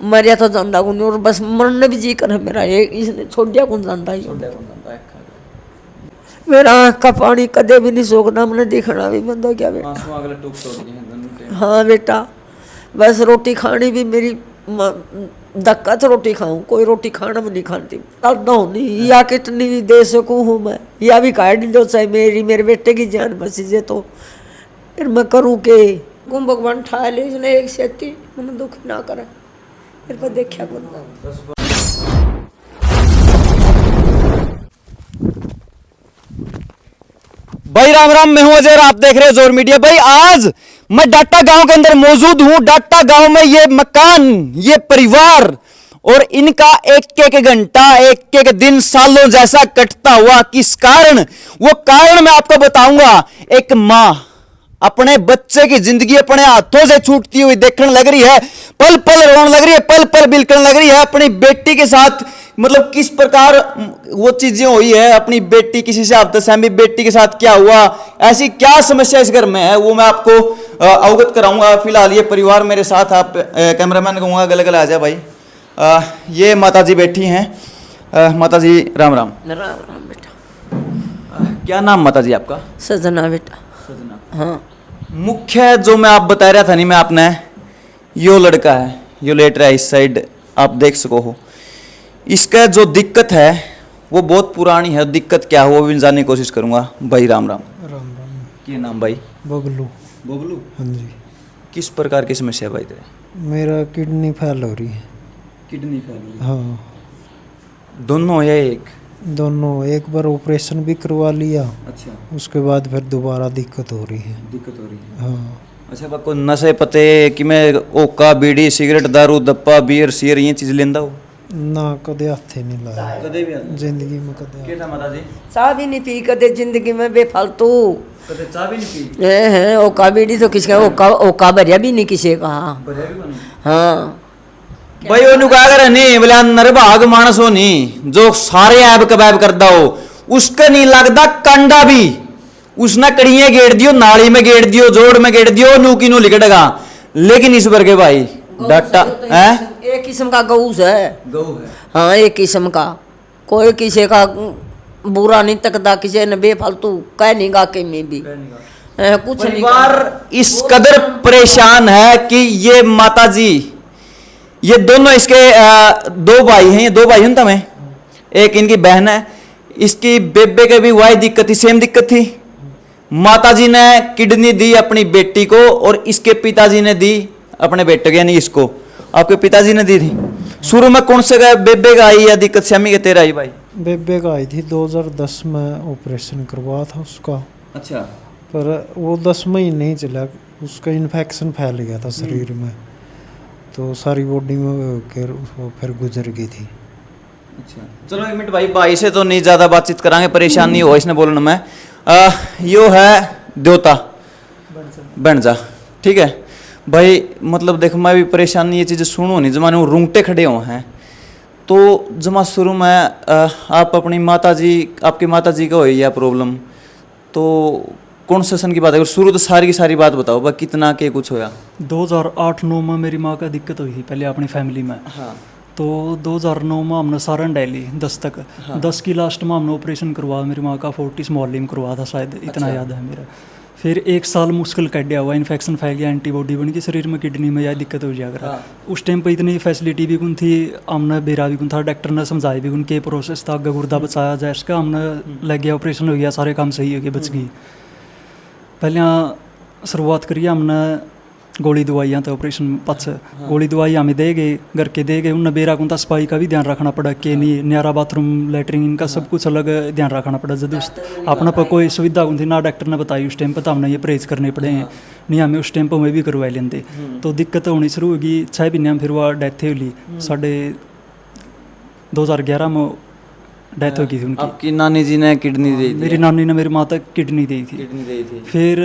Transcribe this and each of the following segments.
मरिया तो जानता को नहीं और बस मरने भी जी कर मेरा ये इसने छोड़िया कौन जानता ही मेरा आँख का पानी कदे भी नहीं सोखना मैंने देखना भी बंदा क्या बेटा। हाँ बेटा बस रोटी खानी भी मेरी धक्का तो रोटी खाऊं कोई रोटी खाना भी नहीं खाती करना हूँ नहीं या कितनी भी दे सकूँ हूँ मैं या भी काट नहीं दो चाहे मेरे बेटे की जान बची जे तो फिर मैं करूँ के गुम भगवान ठा ले इसने एक सेती मैंने दुख ना करे फिर पर देखा बंदा। भाई राम राम, मैं हूं अजय, आप देख रहे हैं जोर मीडिया। भाई आज मैं डाटा गांव के अंदर मौजूद हूं। डाटा गांव में ये मकान, ये परिवार और इनका एक एक घंटा, एक एक दिन सालों जैसा कटता हुआ किस कारण, वो कारण मैं आपको बताऊंगा। एक मां अपने बच्चे की जिंदगी अपने हाथों से छूटती हुई देखने लग रही है, पल पल रोने लग रही है, पल पल बिलकने लग रही है अपनी बेटी के साथ। मतलब किस प्रकार वो चीजें हुई है, अपनी बेटी किसी से आपतसहमी, बेटी के साथ क्या हुआ, ऐसी क्या समस्या इस घर में है, वो मैं आपको अवगत कराऊंगा। फिलहाल ये परिवार मेरे साथ, आप कैमरामैन कहूंगा गले गले आ जाए भाई। ये माता जी बैठी हैं। माता जी राम राम। राम राम बेटा। क्या नाम माता जी आपका? सजना बेटा। सजना। हाँ मुख्य जो मैं आप बता रहा था नहीं मैं आपने, यो लड़का है, यो लेट रहा है इस साइड, आप देख सको हो। इसका जो दिक्कत है वो बहुत पुरानी है। दिक्कत क्या है वो भी जानने की कोशिश करूंगा। भाई राम राम। राम राम। क्या नाम भाई? बबलू। बबलू। हाँ जी। किस प्रकार की समस्या है भाई तेरे? मेरा किडनी फेल हो रही है। Kidney fail? हाँ दोनों या एक? दोनों। एक बार ऑपरेशन भी करवा लिया। अच्छा। उसके बाद फिर दोबारा दिक्कत हो रही है। दिक्कत हो रही है? हाँ। अच्छा बाको नशे पते कि मैं ओका बीड़ी सिगरेट दारू दप्पा बियर सियर ये चीज लेंदा हो? ना कदे हाथे नहीं लाया कदे भी जिंदगी में कदे। क्या था माता जी? चाह भी नहीं पी कदे जिंदगी में बेफालतू। कदे चाय भी नहीं पी? है ओका बीड़ी तो किसका ओका भरिया भी नहीं किसी का। भरिया भी बनी? हाँ भाई ओनु क्या करे नहीं बोला नरभाग मानस हो नहीं जो सारे ऐब कबैब करदा हो उसका नहीं लगदा कंडा भी उसने कड़ियां गेड़ दियो, नाली में गेड़ दियो, जोड़ में गेड़ दियो, नूकी नू लिकड़ेगा। लेकिन इस वर्गे भाई डाटा है एक किस्म का गऊ है। गऊ है? हाँ एक किस्म का। कोई किसी का बुरा नहीं तकदा, किसी ने बेफालतू कह नहीं गा के में भी कुछ नहीं। परिवार इस कदर परेशान है कि ये माता जी, ये दोनों इसके दो भाई हैं, ये दो भाई हैं तुम्हें, एक इनकी बहन है। इसकी बेबे के भी वही दिक्कत थी, सेम दिक्कत थी। माता जी ने किडनी दी अपनी बेटी को और इसके पिताजी ने दी अपने बेटे को, यानी इसको आपके पिताजी ने दी थी। शुरू में कौन से का बेबे का आई या दिक्कत श्यामी के तेरा आई भाई? बेबे का आई थी 2010 में, ऑपरेशन करवा था उसका। अच्छा। पर वो 10 महीने ही चला, उसका इन्फेक्शन फैल गया था शरीर में, तो सारी बॉडी में वो फिर गुजर गई थी। अच्छा चलो एक मिनट भाई से तो नहीं ज़्यादा बातचीत करांगे, परेशान नहीं हो इसने बोलने में। यो है देवता बन जा, ठीक है भाई। मतलब देख मैं भी परेशानी ये चीज़ें सुनो नहीं, जमाने वो रूंगटे खड़े हुए हैं। तो जमा शुरू में आप अपनी माता जी, आपकी माता जी का हुई या प्रॉब्लम, तो कौन से सन की बात है? शुरू तो सारी की सारी बात बताओ भाई, कितना के कुछ होया? 2008-9 में मेरी माँ का दिक्कत हुई थी पहले अपनी फैमिली में। हाँ। तो 2009 में हमने सारण डाली 10 तक। हाँ। 10 की लास्ट में हमने ऑपरेशन करवाया मेरी माँ का, फोर्टिस मोहल्ले में करवाया था शायद, इतना अच्छा। याद है मेरा। फिर 1 साल मुश्किल कट गया हुआ, इन्फेक्शन फैल गया, एंटीबॉडी बन गई शरीर में, किडनी में यह दिक्कत हो जाएगा। हाँ। उस टाइम पर इतनी फैसिलिटी भी कौन थी, हमने बेरा भी कौन था, डॉक्टर ने समझाया भी कौन के प्रोसेस था, गुर्दा बचाया जाए इसका, हमने लग गया, ऑपरेशन हो गया, सारे काम सही हो गए, बच गई। पहले शुरुआत करिए हमने गोली दवाइयाँ तो ऑपरेशन पच। हाँ। गोली दवाई हमें दे गए, घर के दे गए, उनने बेरा कौन था, सफाई का भी ध्यान रखना पड़ा कि नहीं, न्यारा बाथरूम लैटरिन इनका सब कुछ अलग ध्यान रखना पड़ा। जब अपना पर कोई सुविधा कौन थी ना, डॉक्टर ने बताई उस टाइम पर, तो हमने ये परहेज करने पड़े हैं, नहीं हमें उस टाइम पर में भी करवा लेंगे। तो दिक्कत होनी शुरू होगी 6 महीने में, फिर वह डेथ हुई साढ़े 2011 में डेथ हो गई थी उनकी। आपकी नानी जी ने किडनी दी थी? मेरी नानी ने मेरी माँ तक किडनी दी थी। किडनी दी थी। फिर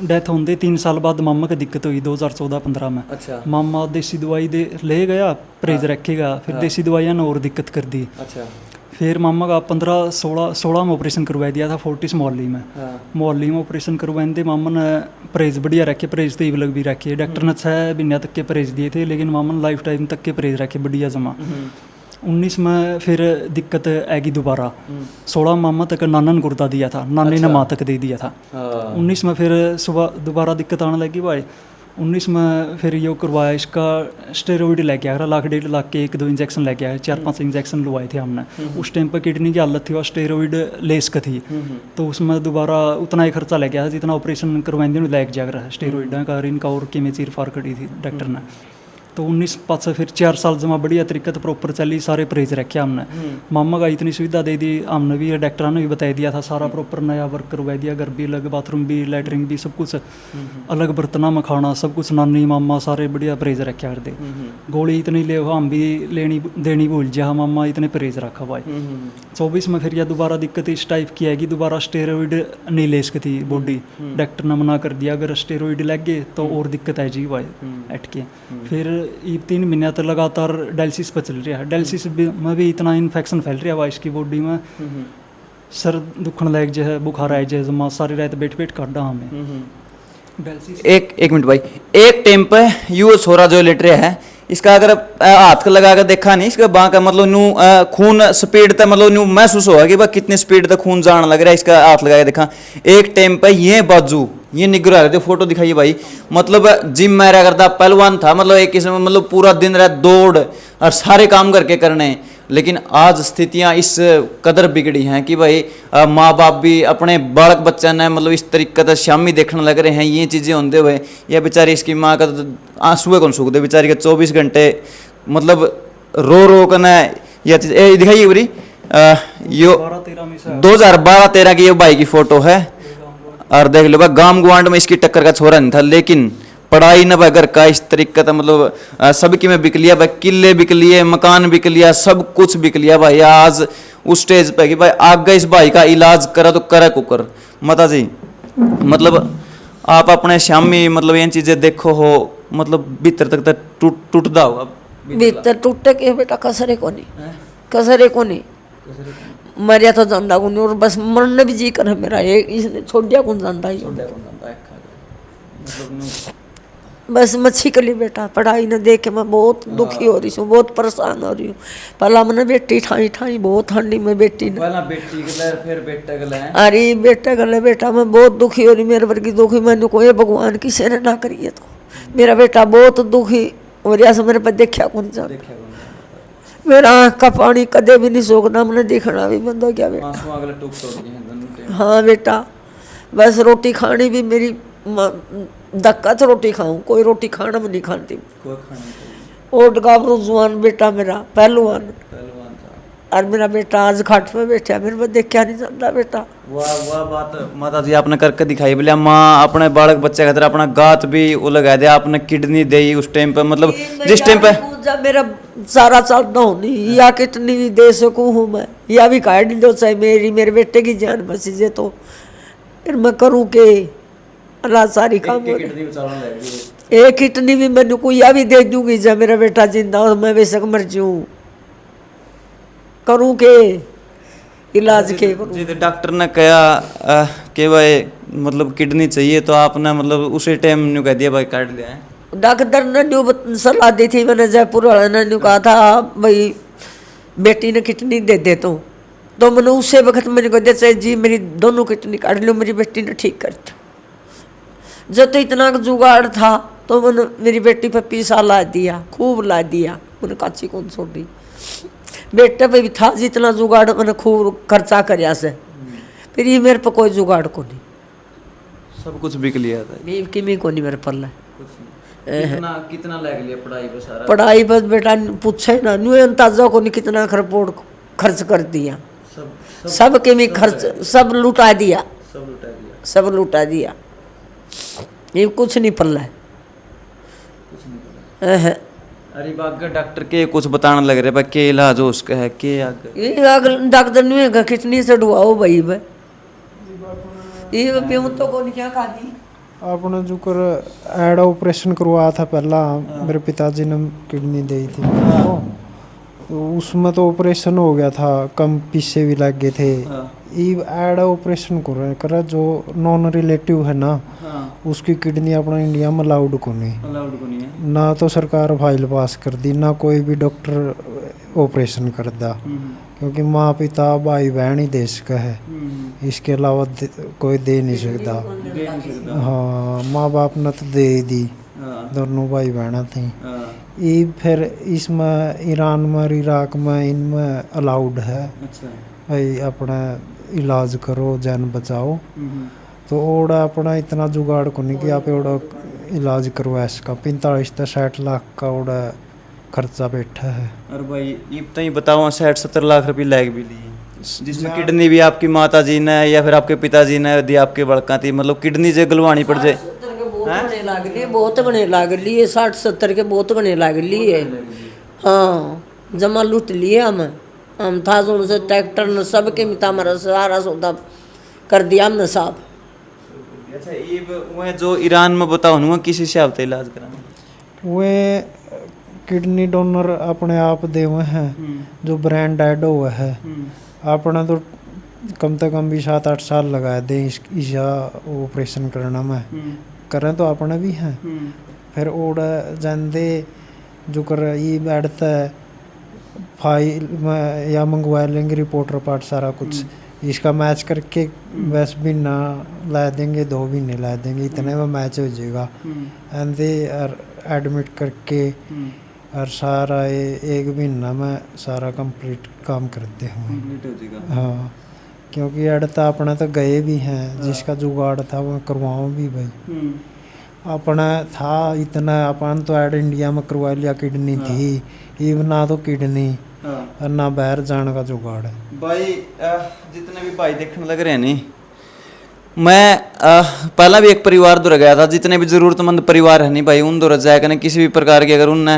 डेथ होने 3 साल बाद मामा की दिक्कत हुई 2014-15 में। अच्छा। मामा देसी दवाई दे ले गया, परहेज रखेगा, फिर देसी दवाइयाँ ने और दिक्कत कर दी। अच्छा। फिर मामा का 15-16 में ऑपरेशन करवा दिया था फोर्टिस मोहाली में। मोहाली में ऑपरेशन करवाने दे मामा ने परहेज बढ़िया रखे, परहेज तो इवलग भी रखे। डॉक्टर ने 6 महीने तक के परहेज दिए थे, लेकिन मामा ने लाइफ टाइम तक के परहेज रखे बढ़िया जमा। 19 में फिर दिक्कत आएगी दोबारा। 16 मामा तक नाना ने गुर्दा दिया था, नानी ने माँ तक दे दिया था। 19 में फिर सुबह दोबारा दिक्कत आने लगी भाई। 19 में फिर ये करवाया, इसका स्टेरॉइड लेके आया, 1.5 लाख के 1-2 इंजेक्शन लेके आया, 4-5 इंजेक्शन लगवाए थे हमने। उस टाइम पर किडनी की हालत थी और स्टेरॉइड लेस का थी, तो उसमें दोबारा उतना ही खर्चा लग गया जितना ऑपरेशन करवाएंगे लैग जाग रहा है। स्टेरॉइड का इनका और के में चीर फार करी थी डॉक्टर ने। तो 19 पास फिर 4 साल जमा बढ़िया तरीके से प्रॉपर चली, सारे परहेज रखे हमने। मामा का इतनी सुविधा दे दी हमने भी, डॉक्टर ने भी बता दिया था सारा प्रॉपर नया वर्क करवा दिया, घर भी अलग, बाथरूम भी, लैटरिन भी, सब कुछ अलग, बर्तना में खाना सब कुछ, नानी मामा सारे बढ़िया परहेज रखे कर दे। गोली इतनी ले हम भी लेनी देनी भूल जा, मामा इतने परहेज रखा भाई। 24 में फिर यह दोबारा दिक्कत इस टाइप की आएगी, दोबारा स्टेरॉइड नहीं ले सकती बॉडी। डॉक्टर ने मना कर दिया अगर स्टेरॉइड लग गए तो और दिक्कत आ जाएगी भाई अटके। फिर 3 महीने तक लगातार डायलिसिस पर चल रहा है। डायलिसिस में भी इतना इन्फेक्शन फैल रहा है इसकी बॉडी में, सर दुखन लग जाए, बुखार आ जाए, जमा सारी रात बैठ बैठ काटा हमें डायलिसिस। एक मिनट भाई, एक टाइम पे यू छोरा जो लेट रहा है, इसका अगर हाथ का लगा कर देखा नहीं, इसका बाँ का मतलब नू खून स्पीड तक मतलब नू महसूस होगा कि भाई कितनी स्पीड तक खून जान लग रहा है, इसका हाथ लगा के देखा। एक टाइम पे ये बाजू ये निगरो आ रहे थे, फोटो दिखाइए भाई, मतलब जिम में रहा करता, पहलवान था, मतलब एक किस्म मतलब पूरा दिन रात दौड़ और सारे काम करके करने। लेकिन आज स्थितियां इस कदर बिगड़ी हैं कि भाई माँ बाप भी अपने बालक बच्चा ने मतलब इस तरीके से शामी देखने लग रहे हैं। ये चीज़ें होते हुए यह बेचारी इसकी माँ का आंसुए कौन सूख दे बेचारी के, 24 घंटे मतलब रो रो कर न यह चीज़ दिखाइए बुरी। यो 2012-13 की ये भाई की फोटो है, और देख लो भाई गांव गुआंड में इसकी टक्कर का छोरा नहीं था, लेकिन पढ़ाई न भाई घर का इस तरीके का मतलब सबकी में बिक लिया भाई, किले बिक लिए, मकान बिक लिया, सब कुछ बिक लिया भाई। आज उस स्टेज पे कि भाई आगे इस भाई का इलाज करा तो करे कुकर माता जी। मतलब आप अपने शामी मतलब ये चीजें देखो हो, मतलब भीतर तक टूटदा होगा, भीतर टूटे के बेटा कसरे को नहीं, कसरे को नहीं मरिया तो जानता को नहीं, और बस मरने भी जी कर है मेरा, ये इसने छोड़ दिया कौन जानता ही। बस मच्छी के लिए बेटा पढ़ाई न देख के मैं बहुत दुखी हो रही हूँ, बहुत परेशान हो रही हूँ। पहला मैंने बेटी ठाई ठाई बहुत ठंडी में बेटी ने, फिर बेटा गला है। अरे बेटा गले बेटा मैं बहुत दुखी हो रही, मेरे वर्गी दुखी मैंने को ये भगवान किसी ने ना करिए। तो मेरा बेटा बहुत दुखी हो रहा से मेरे पर देखा कौन जाता, मेरा आँख का पानी कदे भी नहीं सोखना, मैंने देखना भी बंद हो गया बेटा। हाँ बेटा बस रोटी खानी भी मेरी धक्का तो रोटी खाऊं, कोई रोटी खाना में नहीं खाती। ओट गाभरू जुआन बेटा मेरा पहलवान, और मेरा बेटा आज घाट में बैठा मेरे को देख क्या नहीं जानता बेटा। वाह बात माता जी आपने करके दिखाई, बोले माँ अपने बालक बच्चे खातिर अपना गात भी वो लगा दिया, आपने किडनी दी उस टाइम पे, मतलब जिस टाइम पे जब मेरा सारा चलता हूँ नहीं या किडनी भी दे सकूँ हूँ मैं, या भी काट नहीं दो चाहे मेरे बेटे की जान बची जे, तो फिर मैं करूँ के अल्लाह सारी काम हो एक किडनी भी मैंने को या भी दे दूंगी जब मेरा बेटा जिंदा हो, मैं बेशक मर जाऊँ, करूँ के इलाज के करूँ। जी डॉक्टर ने कहा कि भाई मतलब किडनी चाहिए, तो आपने मतलब उसी टाइम न्यू कह दिया भाई काट लिया है। डॉक्टर ने न्यू सलाह दी थी, मैंने जयपुर वाले ने न्यू कहा था भाई बेटी ने किडनी दे दे, तो मैंने उसे वक्त मैंने कहा जैसे जी मेरी दोनों किडनी काट लो, मेरी बेटी ने ठीक कर दिया। जब तो इतना जुगाड़ था तो मैंने मेरी बेटी पर पैसा ला दिया, खूब ला दिया, मैंने काची कौन छोड़ी, बेटे पे भी था जितना जुगाड़ मैंने खूब खर्चा कराया से, फिर ये मेरे पर कोई जुगाड़ को नहीं, सब कुछ बिक लिया था, किमी को नहीं मेरे पल्ले। कितना लग लिया पढ़ाई पे सारा? पढ़ाई पर बेटा पूछे ना, न्यू अंदाजा को नहीं कितना खर्च कर दिया, सब किमी खर्च सब लुटा दिया, सब लुटा दिया, ये कुछ नहीं पल्ला है। अरे बाग डॉक्टर के कुछ बताने लग रहे भाई के इलाज हो उसका है के आगे डॉक्टर नहीं है किडनी से ढुआओ भाई भाई ये पियूं तो कौन क्या खाती आपने जो कर एड ऑपरेशन करवाया था पहला, मेरे पिताजी ने किडनी दी थी मेरे को, तो उसमें तो ऑपरेशन हो गया था, कम पैसे भी लग गए थे। ये ऐड ऑपरेशन करा जो नॉन रिलेटिव है ना, उसकी किडनी अपना इंडिया में अलाउड को नहीं ना, तो सरकार फाइल पास कर दी ना, कोई भी डॉक्टर ऑपरेशन कर दा, क्योंकि माँ पिता भाई बहन ही देश का है, इसके अलावा कोई दे नहीं सकता। हाँ, माँ बाप ने तो दे ही दी, दोनों भाई बहन थी। ये फिर इसमें ईरान में इराक में इनमें अलाउड है भाई अपना इलाज करो, जान बचाओ। तो ओड़ा अपना इतना जुगाड़ को नहीं कि आप ओड़ा इलाज करवा इसका 45 से 60 लाख का ओड़ा खर्चा बैठा है। और भाई ये तो ही बताओ 60-70 लाख रुपए लग भी लिए, जिसमें किडनी भी आपकी माता जी ने या फिर आपके पिताजी ने दी, आपके बड़का थी, मतलब किडनी से गलवानी पड़ जाए। बहुत बने लाग लिए 60-70 के बहुत बने लाग लिए। हाँ, जमा लूट लिए हम था उनसे ट्रैक्टर ने सबके मिता हमारा सारा सौदा कर दिया हमने साहब। अच्छा, ये वो जो ईरान में बताओ ना, किसी से आप इलाज कराना वे किडनी डोनर अपने आप दे हुए हैं, जो ब्रांड ऐड हुआ है अपना, तो कम से कम भी 7-8 साल लगाए दे इसका ऑपरेशन करना में, करें तो अपने भी हैं। फिर ओड जाते जो कर ये बैठता है फाइल में या मंगवा लेंगे रिपोर्टर पार्ट सारा कुछ, इसका मैच करके बस भी ना ला देंगे, 2 महीने ला देंगे, इतने में मैच हो जाएगा। एंड और एडमिट करके और सारा 1 महीना में सारा कंप्लीट काम करते हैं। हाँ, क्योंकि अड़ता अपना तो गए भी हैं, जिसका जुगाड़ था वो करवाओ भी भाई। अपना था इतना, अपन तो ऐड इंडिया में करवा लिया, किडनी थी ये ना, तो किडनी और ना बाहर जाने का जुगाड़ है भाई। जितने भी भाई देखने लग रहे हैं नहीं, मैं पहला भी एक परिवार दूर गया था, जितने भी जरूरतमंद परिवार है नहीं भाई, उन दूर जाए करने किसी भी प्रकार की, अगर उनने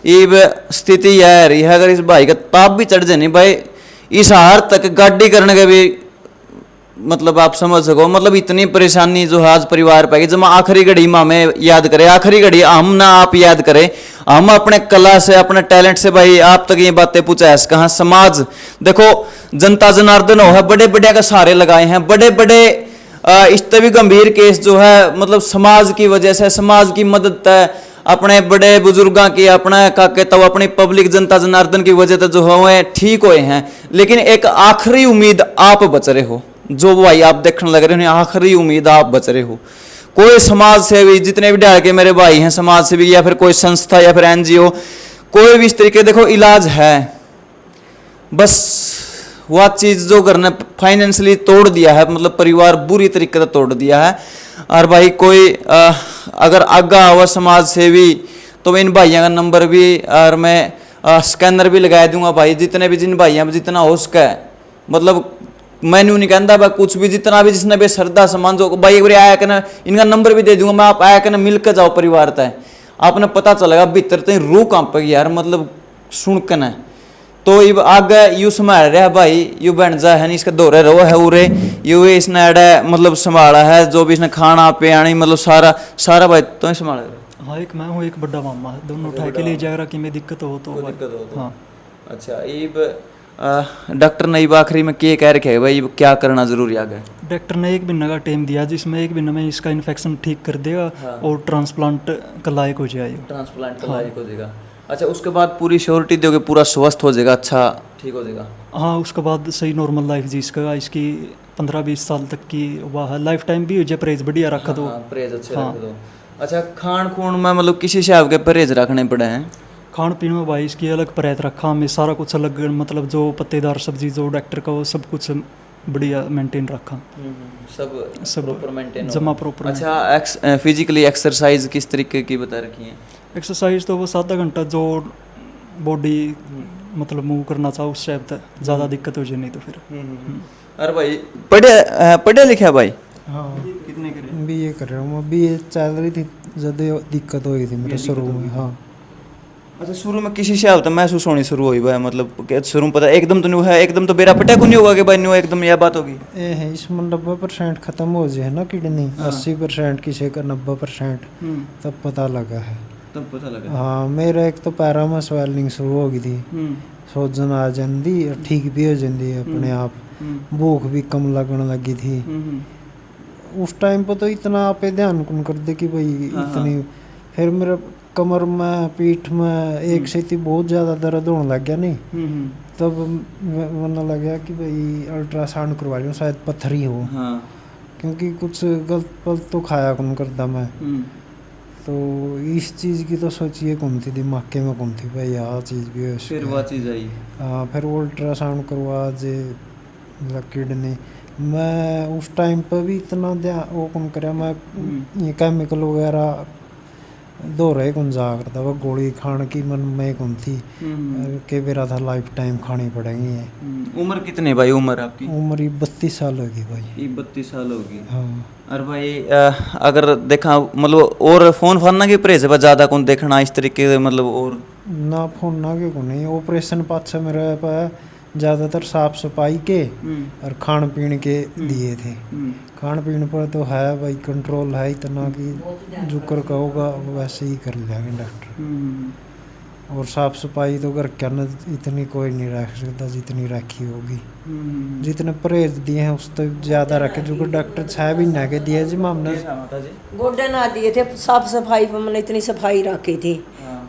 ये स्थिति है रही है, अगर इस भाई का ताप भी चढ़ जाए नहीं भाई, इस हार तक गाड़ी करने के भी मतलब आप समझ सको, मतलब इतनी परेशानी जो आज परिवार पाएगी, जब आखिरी घड़ी में हमें याद करे, आखिरी घड़ी हम ना आप याद करें, हम अपने कला से अपने टैलेंट से भाई आप तक ये बातें पहुंचाए कहाँ समाज। देखो जनता जनार्दन हो है, बड़े बड़े का सहारे लगाए हैं, बड़े बड़े इस भी गंभीर केस जो है मतलब समाज की वजह से, समाज की मदद है, अपने बड़े बुजुर्गों की, अपने काके तब अपनी पब्लिक जनता जनार्दन की वजह से जो हुए ठीक हुए हैं। लेकिन एक आखिरी उम्मीद आप बच रहे हो, जो भाई आप देखने लग रहे हो, आखिरी उम्मीद आप बच रहे हो। कोई समाज सेवी, जितने भी ढाल के मेरे भाई हैं समाज सेवी, या फिर कोई संस्था या फिर NGO, कोई भी इस तरीके, देखो इलाज है, बस वह चीज़ जो करना फाइनेंशियली तोड़ दिया है, मतलब परिवार बुरी तरीके से तोड़ दिया है। और भाई कोई अगर आगा हुआ समाज सेवी, तो इन भाइयों का नंबर भी और मैं स्कैनर भी लगा दूंगा भाई, जितने भी जिन भाइयों में जितना हो सके, मतलब मैन्यू नहीं कहता भाई, कुछ भी जितना भी जिसने भी श्रद्धा समान जो भाई एक बार आया करना, इनका नंबर भी दे दूंगा मैं, आप आया करना मिल कर जाओ परिवार तय, आपने पता चलेगा भीतर तक रूह कांपेगी यार, मतलब सुन के न। तो अब आगे यू संभाल रहा भाई, यू बन जा है नहीं, इसका दौरे रहो है उरे, यू इसने अड़ा मतलब संभाला है, जो भी इसने खाना पियानी मतलब सारा सारा भाई तो ही संभाल रहा। हाँ, एक मैं हूँ, एक बड़ा मामा, दोनों उठा के ले जा रहा कि मैं दिक्कत हो तो हाँ। अच्छा, ये डॉक्टर ने आखिरी में क्या कह रखे है भाई, क्या करना जरूरी आ गया? डॉक्टर ने 1 महीने का टाइम दिया, जिसमें 1 महीने में इसका इन्फेक्शन ठीक कर देगा और ट्रांसप्लांट का लायक हो जाएगा। ट्रांसप्लांट का लायक हो जाएगा। अच्छा, उसके बाद पूरी श्योरिटी दोगे, पूरा स्वस्थ हो जाएगा, अच्छा ठीक हो जाएगा? हाँ, उसके बाद सही नॉर्मल लाइफ जी इसका, इसकी 15-20 साल तक की वाह लाइफ टाइम भी हो जाए, परहेज बढ़िया रखा दो। परहेज अच्छे रख दो। अच्छा, खान खून में मतलब किसी हिसाब के परहेज रखने पड़े हैं? खान पीने में भाई इसकी अलग परहेज रखा हमें, सारा कुछ अलग, मतलब जो पत्तेदार सब्जी जो डॉक्टर का वो सब कुछ बढ़िया मेंटेन रखा, सब प्रॉपर मेंटेन जमा प्रॉपर। अच्छा, फिजिकली एक्सरसाइज किस तरीके की बता रखी है? एक्सरसाइज तो बस आधा घंटा जो बॉडी मतलब मूव करना चाहो उस टाइप तक, ज़्यादा दिक्कत हो जाए नहीं तो फिर। अरे भाई पढ़े लिखे है भाई? हाँ, कितने करे? BA कर रहा हूँ मैं, BA चल रही थी, ज़्यादा दिक्कत हो गई थी मेरे शुरू में। हाँ। अच्छा, शुरू में किसी से आता महसूस होनी शुरू हुई भाई, मतलब शुरू में पता एकदम तो नहीं है, एकदम तो बेरा पटा को नहीं होगा कि भाई नहीं एकदम यह बात होगी? ये है इसमें 90% ख़त्म हो जाए ना किडनी, 80% किसी का 90%, तब पता लगा है। तब पता लगा? हाँ, मेरा एक तो पैरा में स्वेलिंग शुरू हो गई थी, सोजन आ जाती और ठीक भी हो जाती है अपने आप। भूख भी कम लगने लगी थी। उस टाइम पर तो इतना आप ध्यान कौन कर दे कि भाई इतनी। फिर मेरा कमर में पीठ में एक से थी बहुत ज़्यादा दर्द होने लग गया नहीं, तब मन लग गया कि भाई अल्ट्रासाउंड करवा लूँ, शायद पत्थरी हो। क्योंकि कुछ गलत पल तो खाया कौन करता मैं। तो इस चीज़ की तो सोचिए कौन थी, दिमाग के में कौन थी भाई यह चीज़ भी है। फिर वह चीज़ आई। हाँ, फिर अल्ट्रासाउंड करवा जे किडनी। मैं उस टाइम पर भी इतना ध्यान वो कौन कराया मैं, ये केमिकल वगैरह दो रहे कौन जा करता, वह गोली खाने की मन में कौन थी के मेरा था लाइफ टाइम खानी पड़ेगी ये। उम्र कितनी भाई उम्र आपकी? उम्र 32 साल होगी भाई। ये 32 साल होगी। हाँ। और भाई अगर देखा मतलब और फोन फान की परहेज पर ज़्यादा कौन देखना इस तरीके से मतलब और ना फोन ना के को नहीं, ऑपरेशन पाछे मेरे पे ज़्यादातर साफ सफाई के और खान पीन के दिए थे। खान पीन पर तो है भाई कंट्रोल है इतना कि जो कर कहोगा वैसे ही कर लेंगे डॉक्टर। और साफ सफाई तो घर के अंदर इतनी कोई नहीं रख सकता जितनी रखी होगी। जितने परहेज दिए हैं उस तो ज़्यादा रखे, जो डॉक्टर 6 महीने के दिए जी हमने। गोडे ना दिए थे, साफ सफाई पर मैंने इतनी सफाई रखी थी।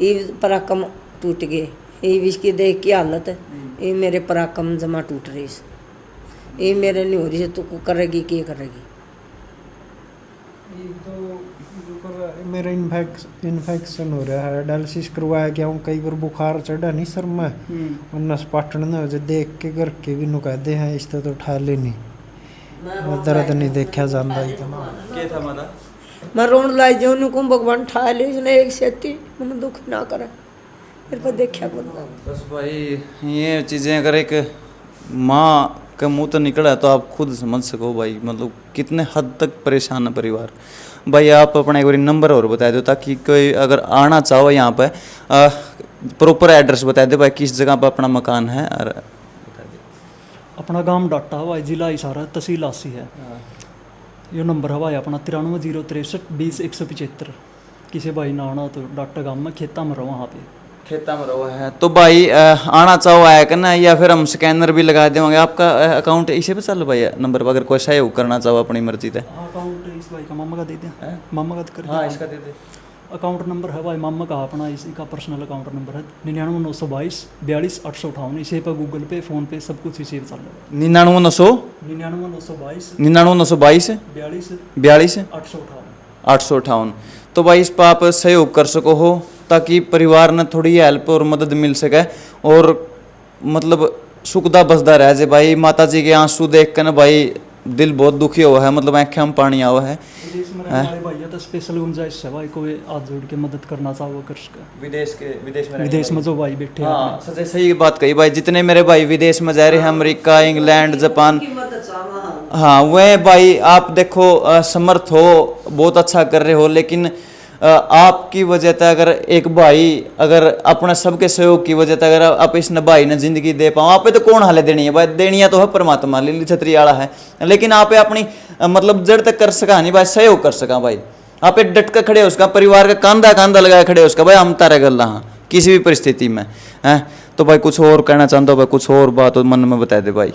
ये पराक्रम टूट गए, ये इसकी देख की हालत, ये मेरे पराक्रम जमा टूट रही, ये मेरे नहीं हो रही, तो करेगी क्या करेगी। तो मेरा इन्फेक्शन हो रहा है, डायलिसिस करवाया गया हूँ, कई बार बुखार चढ़ा नहीं सर में, और नस पाटन न हो जाए, देख के घर के भी नुकादे हैं इस तो उठा ले नहीं, दर्द नहीं देखा जाता इतना। क्या था माता? मैं रोन लाई जो उनको भगवान ठा ले, इसने एक सेती मैंने दुख ना करे, मेरे पर देखा बंदा। बस भाई ये चीज़ें अगर एक माँ का मुँह तो निकला है तो आप खुद समझ सको भाई मतलब कितने हद तक परेशान है परिवार। भाई आप अपना एक बार नंबर और बता दो ताकि कोई अगर आना चाहो यहाँ पे प्रॉपर एड्रेस बता दे भाई किस जगह पर अपना मकान है और बता दे। अपना गांव डाटा है भाई, जिला हिसार, तहसील आसी है। ये नंबर है भाई अपना 93 063 20 175। किसी भाई ना आना तो डाटा गांव में खेता में रहो, वहाँ पे खेता में रहो है तो भाई आना चाहो आया करना, या फिर हम स्कैनर भी लगा देंगे। आपका अकाउंट इसे पे चल भाई नंबर पर अगर कोई सहयोग करना चाहो अपनी मर्जी से। अकाउंट इस भाई का मामा का दे दिया, मामा का कर हाँ इसका दे दे। अकाउंट नंबर है भाई मामा का अपना, इसी का पर्सनल अकाउंट नंबर है 99 922 42 858। इसे पर गूगल पे फोन पे सब कुछ इसी पे चल रहा है। 99 922 42 858। तो भाई इस पर आप सहयोग कर सको हो ताकि परिवार ने थोड़ी हेल्प और मदद मिल सके और मतलब सुखदा बसदा रह जाए। भाई माता जी के आंसू देख कर ना भाई दिल बहुत दुखी हुआ है, मतलब आँखें में पानी आवा है। तो स्पेशल गुंजाइश है भाई, कोई हाथ जोड़ के मदद करना चाहो कर सके। विदेश में जो भाई बैठे हाँ सच सही बात कही भाई, जितने मेरे भाई विदेश में जा रहे हैं अमेरिका इंग्लैंड जापान, हाँ वह भाई आप देखो समर्थ हो बहुत अच्छा कर रहे हो, लेकिन आपकी वजह से अगर एक भाई अगर अपने सबके सहयोग की वजह से अगर आप इस भाई ने जिंदगी दे पाओ, आप पे तो कौन हाले देनी है भाई, देनी है तो है परमात्मा लिली छतरी वाला है, लेकिन आप अपनी मतलब जड़ तक कर सका नहीं भाई, सहयोग कर सका भाई, आप डट कर खड़े हो उसका, परिवार का कांधा कांधा लगाए खड़े हो उसका भाई, हम तारे गल हाँ किसी भी परिस्थिति में है। तो भाई कुछ और कहना चाहता हो भाई, कुछ और बात मन में बता दे भाई।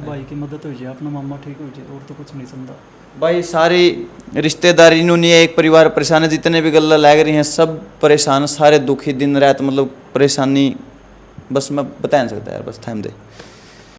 भाई की मदद हो जाए, अपना मामा ठीक हो जाए, और तो कुछ नहीं समझा भाई। सारी रिश्तेदारी नहीं है, एक परिवार परेशान है, जितने भी गल्ला लग रही हैं सब परेशान, सारे दुखी दिन रात मतलब परेशानी, बस मैं बता नहीं सकता यार, बस टाइम दे।